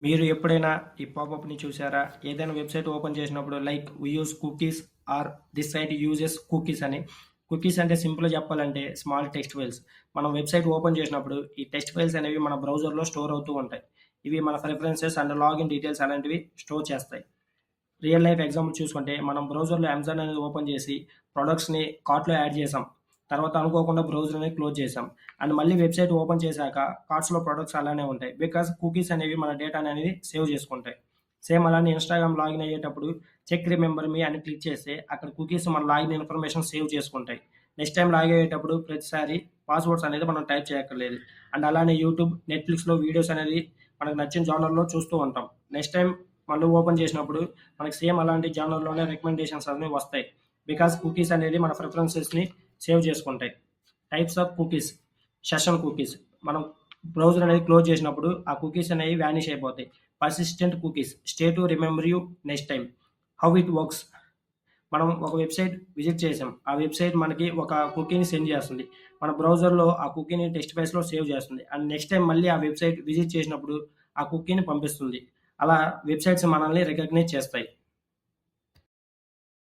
మీరు ఎప్పుడైనా ఈ పాపప్‌ని చూసారా? ఏదైనా వెబ్‌సైట్ ఓపెన్ చేసినప్పుడు like we use cookies or this site uses cookies అని. కుకీస్ అంటే సింపుల్‌గా చెప్పాలంటే స్మాల్ టెక్స్ట్ ఫైల్స్. మనం వెబ్‌సైట్ ఓపెన్ చేసినప్పుడు ఈ టెక్స్ట్ ఫైల్స్ అనేవి మన బ్రౌజర్‌లో స్టోర్ అవుతూ ఉంటాయి. ఇవి మన ప్రిఫరెన్సెస్ అండ్ లాగిన్ డీటెయిల్స్ అలాంటివి స్టోర్ చేస్తాయి. రియల్ లైఫ్ ఎగ్జాంపుల్ చూసుకుంటే మనం బ్రౌజర్‌లో అమెజాన్ అనేది ఓపెన్ చేసి ప్రొడక్ట్స్‌ని కార్ట్‌లో యాడ్ చేసాం. తర్వాత అనుకోకుండా బ్రౌజర్ అనేది క్లోజ్ చేసాం. అండ్ మళ్ళీ వెబ్‌సైట్ ఓపెన్ చేశాక కార్ట్స్‌లో ప్రొడక్ట్స్ అలానే ఉంటాయి. బికాజ్ కుకీస్ అనేవి మన డేటాని అనేది సేవ్ చేసుకుంటాయి. సేమ్ అలానే ఇన్‌స్టాగ్రామ్ లాగిన్ అయ్యేటప్పుడు చెక్ రిమెంబర్ మీ అని క్లిక్ చేస్తే అక్కడ కుకీస్ మన లాగిన్ ఇన్ఫర్మేషన్ సేవ్ చేసుకుంటాయి. నెక్స్ట్ టైం లాగ్ అయ్యేటప్పుడు ప్రతిసారి పాస్వర్డ్స్ అనేది మనం టైప్ చేయక్కర్లేదు. అండ్ అలానే యూట్యూబ్, నెట్‌ఫ్లిక్స్‌లో వీడియోస్ అనేది మనకు నచ్చిన జోనర్‌లో చూస్తూ ఉంటాం. నెక్స్ట్ టైం మళ్ళీ ఓపెన్ చేసినప్పుడు మనకి సేమ్ అలాంటి జానర్‌లోనే రికమెండేషన్స్ అనేవి వస్తాయి. బికాజ్ కుకీస్ అనేది మన ప్రిఫరెన్సెస్‌ని సేవ్ చేసుకుంటాయి. Types of cookies. Session cookies. మనం బ్రౌజర్ అనేది క్లోజ్ చేసినప్పుడు ఆ కుకీస్ అనేవి వానిష్ అయిపోతాయి. Persistent cookies. Stay to remember you next time. How it works. మనం ఒక వెబ్‌సైట్ విజిట్ చేసాం. ఆ వెబ్‌సైట్ మనకి ఒక కుకీని సెండ్ చేస్తుంది. మన బ్రౌజర్‌లో ఆ కుకీని టెక్స్ట్ ఫైల్స్‌లో సేవ్ చేస్తుంది. అండ్ నెక్స్ట్ టైమ్ మళ్ళీ ఆ వెబ్‌సైట్ విజిట్ చేసినప్పుడు ఆ కుకీని పంపిస్తుంది. అలా వెబ్‌సైట్స్ మనల్ని రికగ్నైజ్ చేస్తాయి.